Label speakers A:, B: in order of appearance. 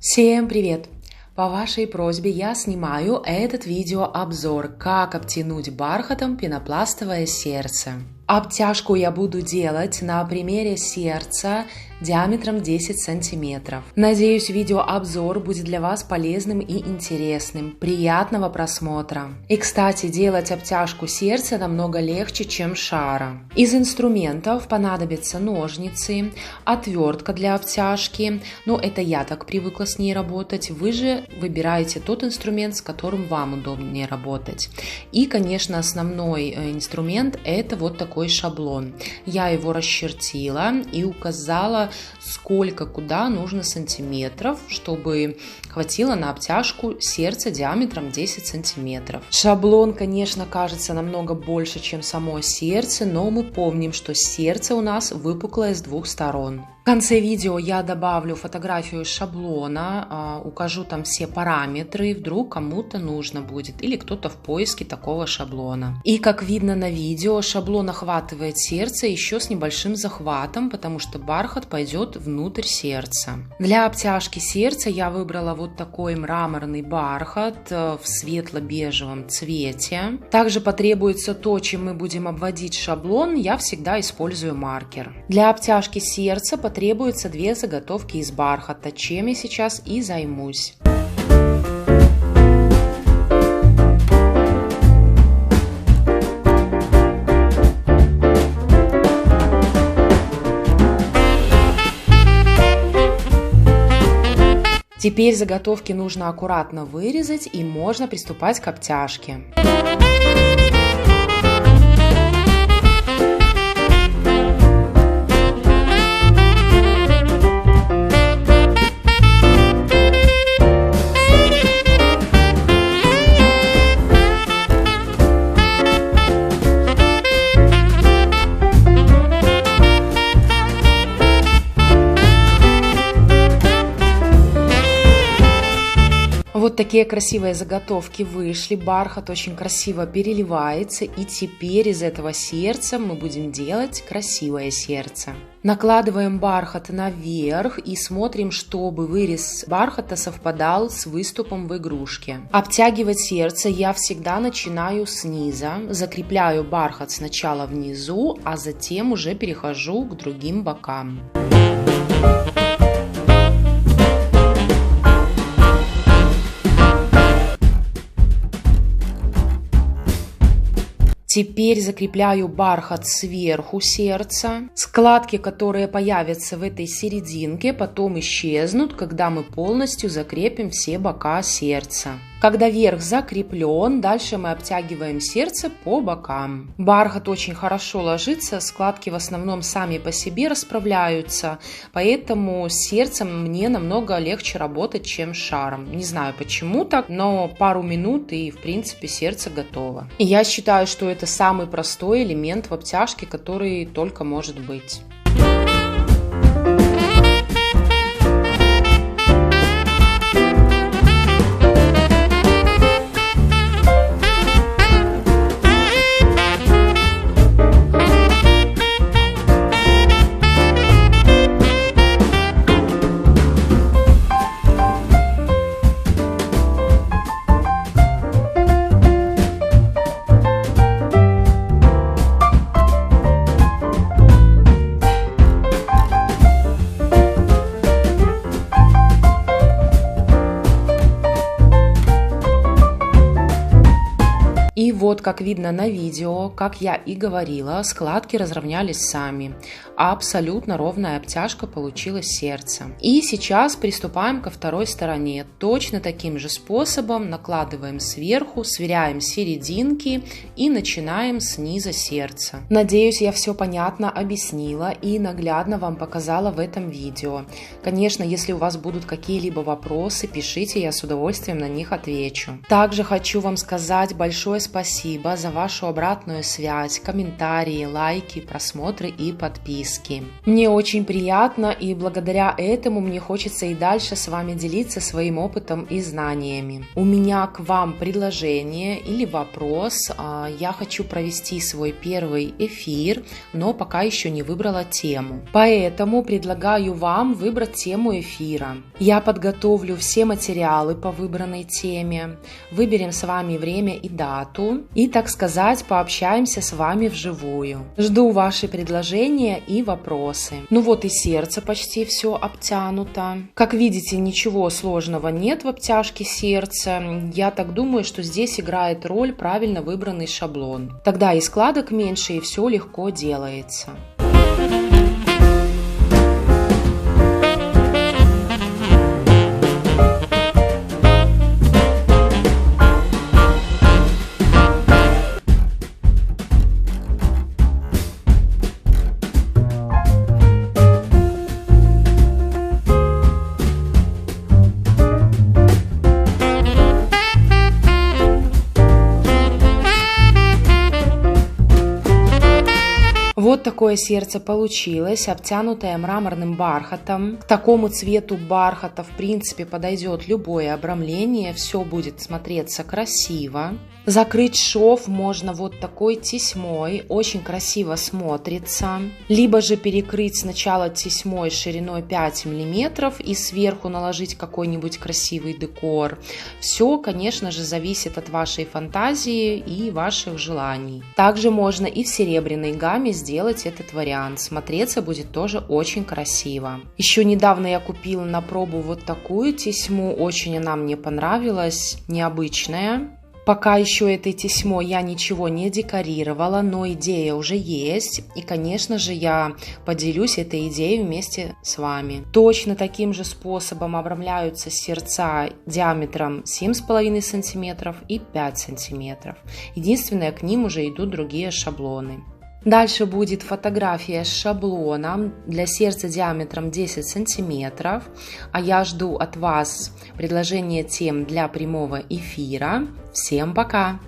A: Всем привет! По вашей просьбе я снимаю этот видеообзор, как обтянуть бархатом пенопластовое сердце. Обтяжку я буду делать на примере сердца диаметром 10 сантиметров. Надеюсь, видеообзор будет для вас полезным и интересным. Приятного просмотра! И, кстати, делать обтяжку сердца намного легче, чем шара. Из инструментов понадобятся ножницы, отвертка для обтяжки. Это я так привыкла с ней работать. Вы же выбираете тот инструмент, с которым вам удобнее работать. И, конечно, основной инструмент – это вот такой шаблон. Я его расчертила и указала, сколько куда нужно сантиметров, чтобы хватило на обтяжку сердца диаметром 10 сантиметров. Шаблон, конечно, кажется намного больше, чем само сердце, но мы помним, что сердце у нас выпуклое с двух сторон. В конце видео я добавлю фотографию шаблона, укажу там все параметры, вдруг кому-то нужно будет или кто-то в поиске такого шаблона. И как видно на видео, шаблон охватывает сердце еще с небольшим захватом, потому что бархат пойдет внутрь сердца. Для обтяжки сердца я выбрала вот такой мраморный бархат в светло-бежевом цвете. Также потребуется то, чем мы будем обводить шаблон, я всегда использую маркер. Для обтяжки сердца потребуется 2 заготовки из бархата, чем я сейчас и займусь. Теперь заготовки нужно аккуратно вырезать и можно приступать к обтяжке. Вот такие красивые заготовки вышли, бархат очень красиво переливается, и теперь из этого сердца мы будем делать красивое сердце. Накладываем бархат наверх и смотрим, чтобы вырез бархата совпадал с выступом в игрушке. Обтягивать сердце я всегда начинаю снизу, закрепляю бархат сначала внизу, а затем уже перехожу к другим бокам. Теперь закрепляю бархат сверху сердца. Складки, которые появятся в этой серединке, потом исчезнут, когда мы полностью закрепим все бока сердца. Когда верх закреплен, дальше мы обтягиваем сердце по бокам. Бархат очень хорошо ложится, складки в основном сами по себе расправляются, поэтому с сердцем мне намного легче работать, чем с шаром. Не знаю почему так, но пару минут и в принципе сердце готово. И я считаю, что это самый простой элемент в обтяжке, который только может быть. И вот, как видно на видео, как я и говорила, складки разровнялись сами. Абсолютно ровная обтяжка получилась сердца. И сейчас приступаем ко второй стороне. Точно таким же способом накладываем сверху, сверяем серединки и начинаем снизу сердца. Надеюсь, я все понятно объяснила и наглядно вам показала в этом видео. Конечно, если у вас будут какие-либо вопросы, пишите, я с удовольствием на них отвечу. Также хочу вам сказать большое спасибо спасибо за вашу обратную связь, комментарии, лайки, просмотры и подписки. Мне очень приятно, и благодаря этому мне хочется и дальше с вами делиться своим опытом и знаниями. У меня к вам предложение или вопрос. Я хочу провести свой первый эфир, но пока еще не выбрала тему. Поэтому предлагаю вам выбрать тему эфира. Я подготовлю все материалы по выбранной теме, выберем с вами время и дату и, так сказать, пообщаемся с вами вживую. Жду ваши предложения и вопросы. Ну вот и сердце почти все обтянуто. Как видите, ничего сложного нет в обтяжке сердца. Я так думаю, что здесь играет роль правильно выбранный шаблон. Тогда и складок меньше, и все легко делается. Вот такое сердце получилось, обтянутое мраморным бархатом. К такому цвету бархата, в принципе, подойдет любое обрамление, все будет смотреться красиво. Закрыть шов можно вот такой тесьмой, очень красиво смотрится. Либо же перекрыть сначала тесьмой шириной 5 мм и сверху наложить какой-нибудь красивый декор. Все, конечно же, зависит от вашей фантазии и ваших желаний. Также можно и в серебряной гамме сделать этот вариант. Смотреться будет тоже очень красиво. Еще недавно я купила на пробу вот такую тесьму. Очень она мне понравилась, необычная. Пока еще этой тесьмой я ничего не декорировала, но идея уже есть. И, конечно же, я поделюсь этой идеей вместе с вами. Точно таким же способом обрамляются сердца диаметром 7,5 см и 5 см. Единственное, к ним уже идут другие шаблоны. Дальше будет фотография с шаблоном для сердца диаметром 10 см. А я жду от вас предложения тем для прямого эфира. Всем пока!